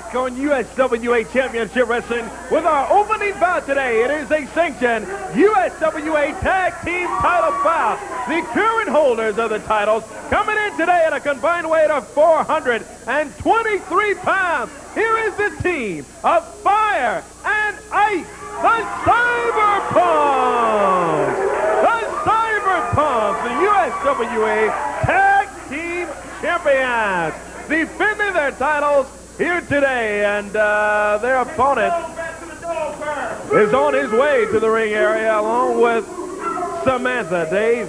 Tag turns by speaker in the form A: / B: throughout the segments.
A: back on USWA Championship Wrestling with our opening bout today. It is a sanctioned USWA Tag Team title bout. The current holders of the titles coming in today at a combined weight of 423 pounds. Here is the team of Fire and Ice, the Cyberpunks. The Cyberpunks, the USWA Tag Team Champions, defending their titles here today, and their opponent is on his way to the ring area along with Samantha. Dave?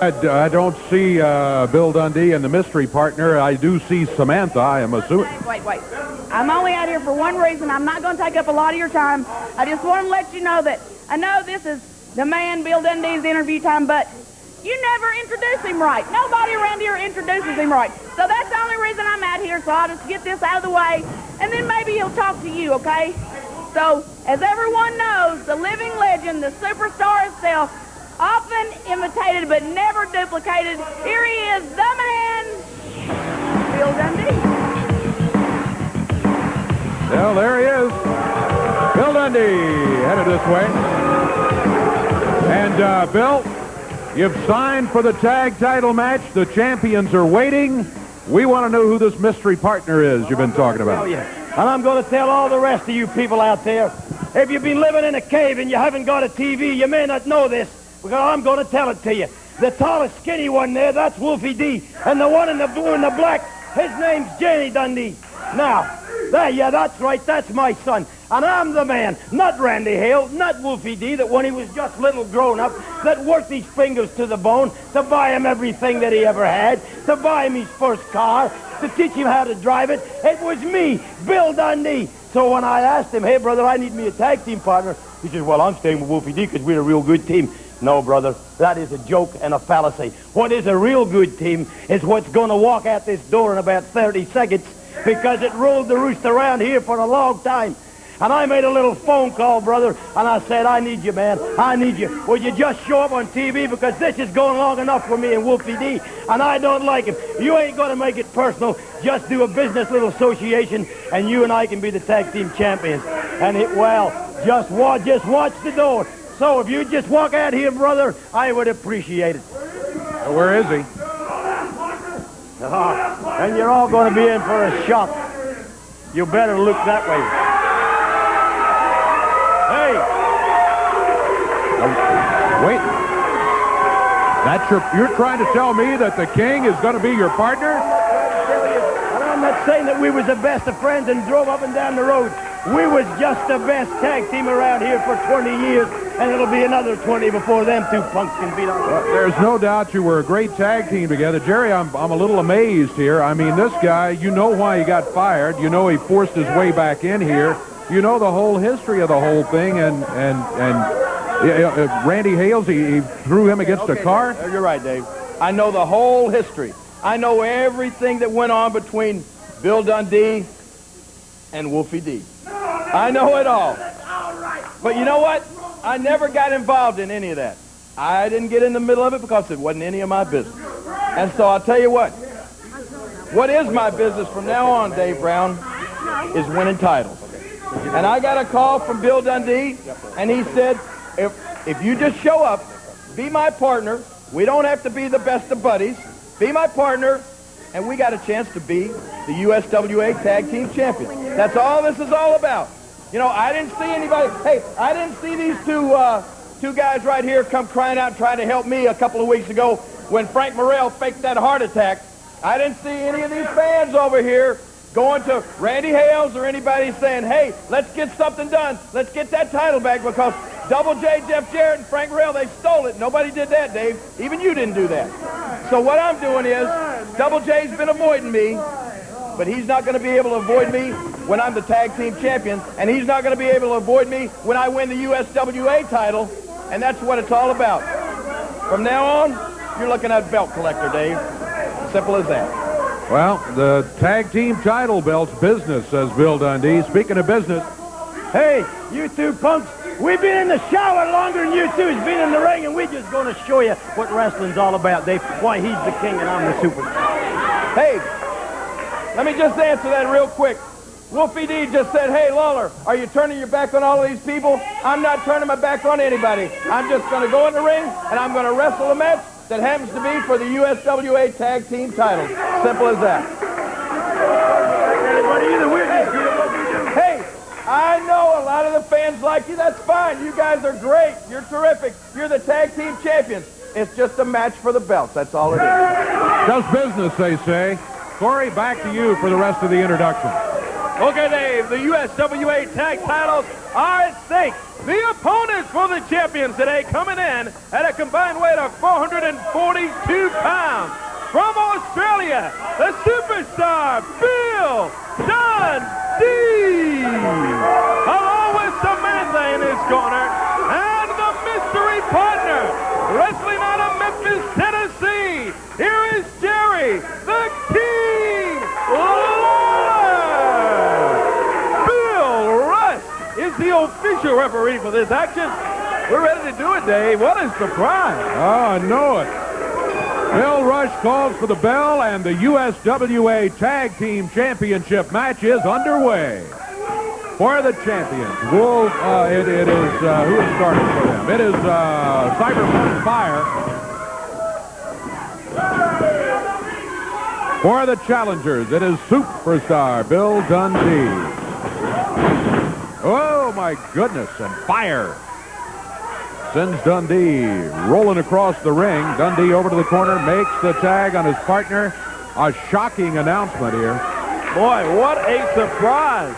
B: I don't see Bill Dundee and the mystery partner. I do see Samantha, I am assuming.
C: Wait. I'm only out here for one reason. I'm not going to take up a lot of your time. I just want to let you know that I know this is the man Bill Dundee's interview time, but you never introduce him right. Nobody around here introduces him right. So that's the only reason I'm out here, so I'll just get this out of the way, and then maybe he'll talk to you, okay? So, as everyone knows, the living legend, the superstar himself, often imitated but never duplicated, here he is, the man, Bill Dundee.
B: Well, there he is. Bill Dundee, headed this way. And, Bill, you've signed for the tag title match. The champions are waiting. We want to know who this mystery partner is you've been talking about.
D: Oh, yeah. And I'm going to tell all the rest of you people out there, if you've been living in a cave and you haven't got a TV, you may not know this, because I'm going to tell it to you. The tallest, skinny one there, that's Wolfie D. And the one in the blue and the black, his name's Jenny Dundee. Now, that's right, that's my son. And I'm the man, not Randy Hale, not Wolfie D, that when he was just little grown up, that worked his fingers to the bone to buy him everything that he ever had, to buy him his first car, to teach him how to drive it. It was me, Bill Dundee. So when I asked him, hey, brother, I need me a tag team partner, he said, well, I'm staying with Wolfie D because we're a real good team. No, brother, that is a joke and a fallacy. What is a real good team is what's going to walk out this door in about 30 seconds, because it rolled the roost around here for a long time. And I made a little phone call, brother, and I said, I need you, man. I need you. Will you just show up on TV, because this is going long enough for me and Wolfie D, and I don't like him. You ain't going to make it personal. Just do a business little association, and you and I can be the tag team champions. And just watch the door. So if you just walk out here, brother, I would appreciate it.
B: Where is he?
D: And you're all going to be in for a shock. You better look that way. Hey!
B: Wait. You're trying to tell me that the King is going to be your partner?
D: And I'm not saying that we was the best of friends and drove up and down the road. We was just the best tag team around here for 20 years, and it'll be another 20 before them two punks can beat us.
B: There's no doubt you were a great tag team together. Jerry, I'm a little amazed here. I mean, this guy, you know why he got fired. You know he forced his way back in here. You know the whole history of the whole thing, and Randy Hales, he threw him against a car?
A: You're right, Dave. I know the whole history. I know everything that went on between Bill Dundee and Wolfie D. I know it all. But you know what? I never got involved in any of that. I didn't get in the middle of it because it wasn't any of my business. And so I'll tell you what is my business from now on, Dave Brown, is winning titles. And I got a call from Bill Dundee, and he said, if you just show up, be my partner, we don't have to be the best of buddies, be my partner, and we got a chance to be the USWA Tag Team Champions. That's all this is all about. You know, I didn't see anybody. Hey, I didn't see these two guys right here come crying out trying to help me a couple of weeks ago when Frank Morrell faked that heart attack. I didn't see any of these fans over here going to Randy Hales or anybody saying, hey, let's get something done. Let's get that title back, because Double J, Jeff Jarrett, and Frank Morrell, they stole it. Nobody did that, Dave. Even you didn't do that. So what I'm doing is, Double J's been avoiding me, but he's not going to be able to avoid me when I'm the tag team champion, and he's not going to be able to avoid me when I win the USWA title, and that's what it's all about. From now on, you're looking at belt collector, Dave. Simple as that.
B: Well, the tag team title belt's business, says Bill Dundee. Speaking of business,
D: hey, you two punks, we've been in the shower longer than you two's been in the ring, and we're just going to show you what wrestling's all about, Dave. Why he's the king and I'm the superstar.
A: Hey, let me just answer that real quick. Wolfie D just said, hey, Lawler, are you turning your back on all of these people? I'm not turning my back on anybody. I'm just going to go in the ring, and I'm going to wrestle a match that happens to be for the USWA Tag Team titles. Simple as that. Hey, I know a lot of the fans like you. That's fine. You guys are great. You're terrific. You're the Tag Team champions. It's just a match for the belts. That's all it is.
B: Just business, they say. Corey, back to you for the rest of the introduction.
E: Okay, Dave, the USWA tag titles are at stake. The opponents for the champions today coming in at a combined weight of 442 pounds. From Australia, the superstar, Bill Dundee. Along with Samantha in his corner, and the mystery partner, wrestling out of Memphis, Tennessee. Here is Jerry, the King Lawler. Bill Rush is the official referee for this action. We're ready to do it, Dave. What a surprise.
B: Oh, I know it. Bill Rush calls for the bell, and the USWA Tag Team Championship match is underway. For the champions, it is, who is starting for them? It is Cyberpunks Fire. For the challengers, it is superstar Bill Dundee. Oh, my goodness, and Fire sends Dundee rolling across the ring. Dundee over to the corner, makes the tag on his partner. A shocking announcement here.
E: Boy, what a surprise.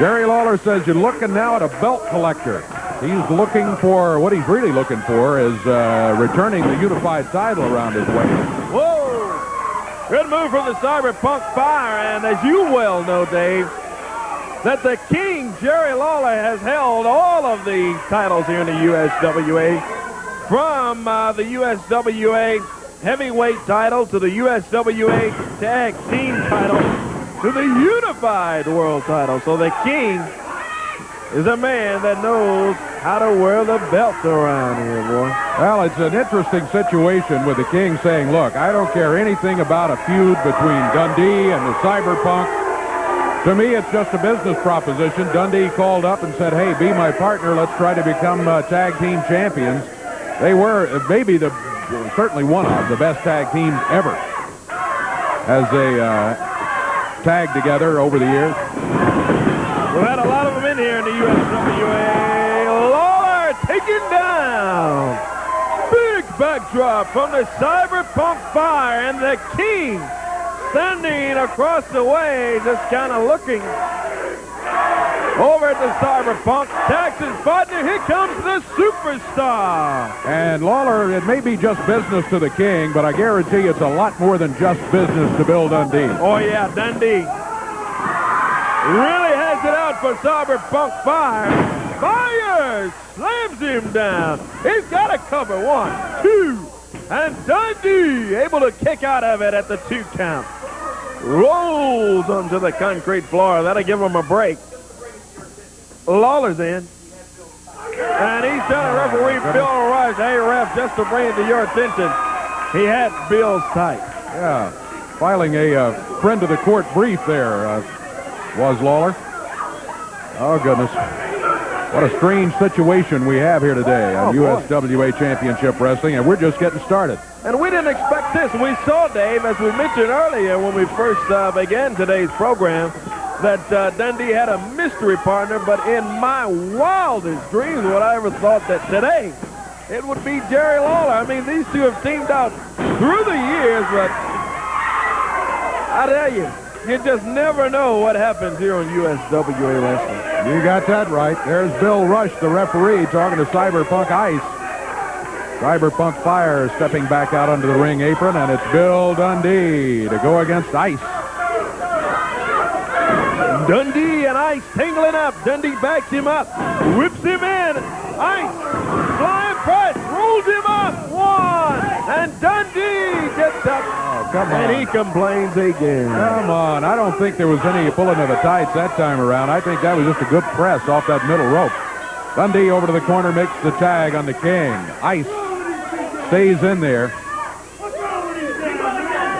B: Jerry Lawler says you're looking now at a belt collector. He's looking for, what he's really looking for is returning the unified title around his waist.
E: Whoa! Good move from the Cyberpunk Fire, and as you well know, Dave, that the King, Jerry Lawler, has held all of the titles here in the USWA, from the USWA Heavyweight title to the USWA Tag Team title to the Unified World title. So the King is a man that knows how to wear the belt around here, boy.
B: Well, it's an interesting situation with the King saying, look, I don't care anything about a feud between Dundee and the Cyberpunk. To me, it's just a business proposition. Dundee called up and said, hey, be my partner. Let's try to become tag team champions. They were certainly one of the best tag teams ever as they tagged together over the years.
E: We've had a lot of them in here in the USWA. Lawler taken down. Big backdrop from the Cyberpunk Fire, and the King standing across the way, just kind of looking over at the Cyberpunk. Tags his partner. Here comes the superstar.
B: And Lawler, it may be just business to the King, but I guarantee it's a lot more than just business to Bill Dundee.
E: Oh, yeah, Dundee really has it out for Cyberpunk Fire. Fire slams him down. He's got to cover 1, 2, and Dundee able to kick out of it at the 2 count. Rolls onto the concrete floor. That'll give him a break. Lawler's in. And he's telling referee Bill Rush, hey, ref, just to bring it to your attention, he had Bill's tight.
B: Yeah, filing a friend of the court brief there was Lawler. Oh, goodness. What a strange situation we have here today on USWA Championship Wrestling, and we're just getting started.
E: And we didn't expect this. We saw, Dave, as we mentioned earlier when we first began today's program, that Dundee had a mystery partner, but in my wildest dreams would I ever thought that today it would be Jerry Lawler. I mean, these two have teamed out through the years, but I tell you, you just never know what happens here on USWA Wrestling.
B: You got that right. There's Bill Rush, the referee, talking to Cyberpunk Ice. Cyberpunk Fire stepping back out onto the ring apron, and it's Bill Dundee to go against Ice.
E: Dundee and Ice tangling up. Dundee backs him up, whips him in. Ice, flying press, rolls him up. 1, and Dundee gets up.
B: Oh, come on.
E: And he complains again.
B: Come on. I don't think there was any pulling of the tights that time around. I think that was just a good press off that middle rope. Dundee over to the corner, makes the tag on the King. Ice stays in there.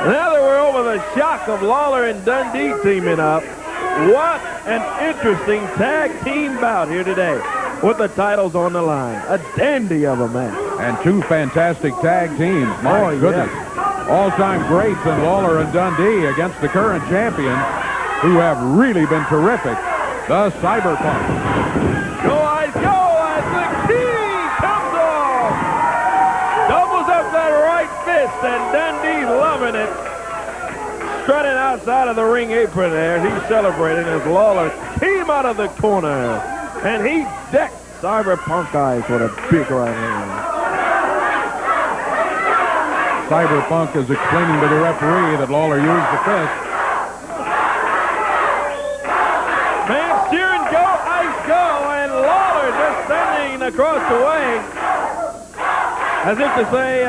E: Now that we're over the shock of Lawler and Dundee teaming up. What an interesting tag team bout here today with the titles on the line. A dandy of a match.
B: And two fantastic tag teams. My goodness.
E: Yeah.
B: All-time greats in Lawler and Dundee against the current champions who have really been terrific. The Cyberpunks.
E: Go, Ice, go, as the key comes off. Doubles up that right fist, and Dundee loving it. Strutting outside of the ring apron there. He's celebrating as Lawler came out of the corner. And he decked Cyberpunk Ice with a big right hand.
B: Cyberpunk is explaining to the referee that Lawler used the fist.
E: Fans cheering, go, Ice, go, and Lawler just standing across the way as if to say,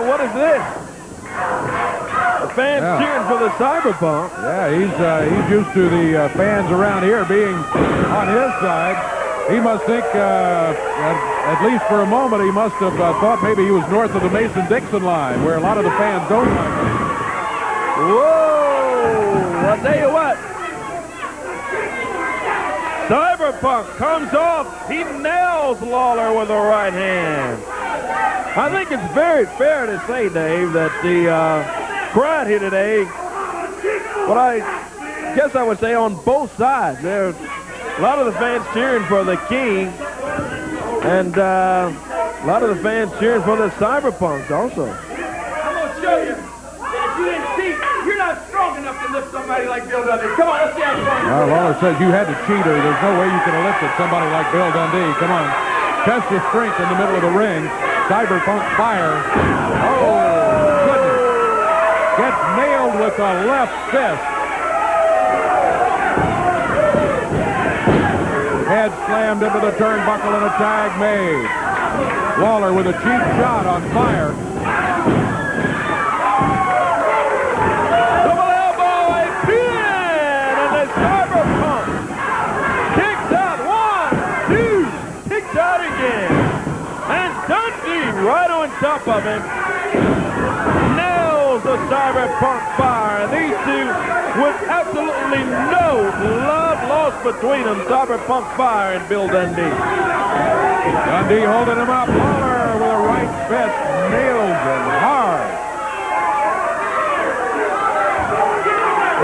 E: what is this? The fans cheering for the Cyberpunk.
B: Yeah, he's used to the fans around here being on his side. He must think, at least for a moment, he must have thought maybe he was north of the Mason-Dixon line, where a lot of the fans don't like him.
E: Whoa! I'll tell you what. Cyberpunk comes off. He nails Lawler with a right hand. I think it's very fair to say, Dave, that the crowd here today, what I guess I would say on both sides, there's a lot of the fans cheering for the King, and a lot of the fans cheering for the Cyberpunks also.
A: I'm going to show you that if you didn't see, you're not strong enough to lift somebody like Bill Dundee. Come on, let's see how strong you are.
B: Lawler says you had to cheat her. There's no way you could have lifted somebody like Bill Dundee. Come on. Test your strength in the middle of the ring. Cyberpunk fire. Oh, goodness. Gets nailed with the left fist. Head slammed into the turnbuckle and a tag made. Lawler with a cheap shot on fire.
E: Double elbow, a pin, and the Cyberpunk kicks out. 1, 2, kicks out again. And Dundee right on top of him nails the Cyberpunk fire. These two with absolutely no love lost between them. Cyberpunk fire and Bill Dundee.
B: Dundee holding him up. Lawler with a right fist nails him hard.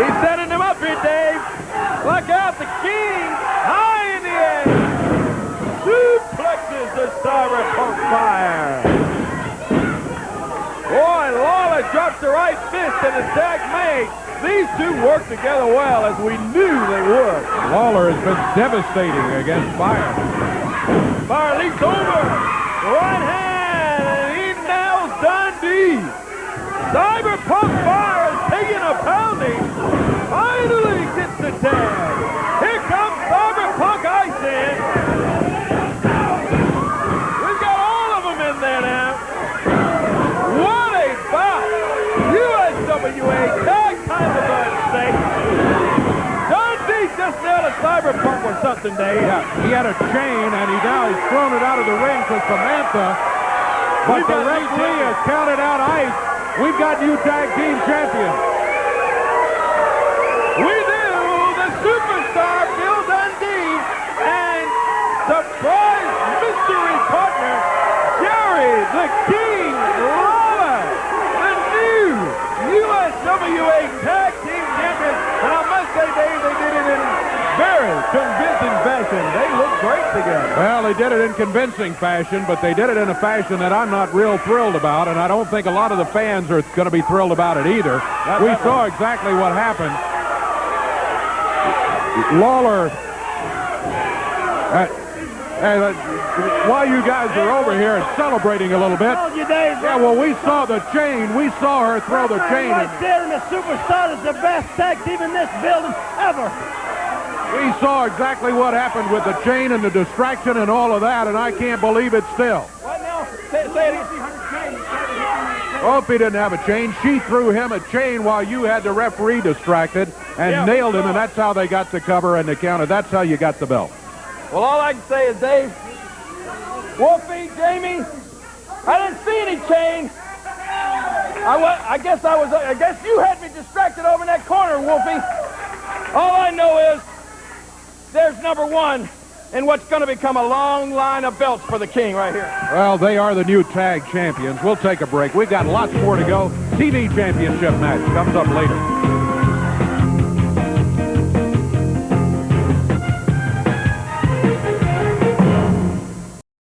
E: He's setting him up here, Dave. Look out, the King high in the air. Suplexes the Cyberpunk fire. Boy, Lawler drops the right fist and the tag made. These two work together well, as we knew they would.
B: Lawler has been devastating against Fire.
E: Fire leaps over. Right hand, and he nails Dundee. Cyberpunk Fire is taking a pounding. Finally gets the tag. Here comes Cyberpunk Ice in. We've got all of them in there now. What a bout. USWA tag title for stake. Dundee just nailed a Cyberpunk or something, Dave.
B: Yeah, he had a chain, and he's thrown it out of the ring to Samantha. But the referee has counted out Ice. We've got new tag team champions.
E: We do. The superstar Bill Dundee and surprise mystery partner Jerry the King Lawler, the new USWA tag team champions. And I must say, Dave, they did it in very convincing fashion. They look great together.
B: Well, they did it in convincing fashion, but they did it in a fashion that I'm not real thrilled about, and I don't think a lot of the fans are going to be thrilled about it either. We saw exactly what happened. Lawler, while you guys are over here and celebrating a little bit, yeah, well, we saw the chain. We saw her throw the chain.
D: Right there, and the superstar is the best tag team in this building ever.
B: We saw exactly what happened with the chain and the distraction and all of that, and I can't believe it still.
E: What now? Say it again.
B: Oh, if he didn't have a chain, she threw him a chain while you had the referee distracted and nailed him, and that's how they got the cover and the counter. That's how you got the belt.
A: Well, all I can say is, Dave, Wolfie, Jamie, I didn't see any chain. I guess you had me distracted over in that corner, Wolfie. All I know is there's number one in what's going to become a long line of belts for the King right here.
B: Well, they are the new tag champions. We'll take a break. We've got lots more to go. TV championship match comes up later.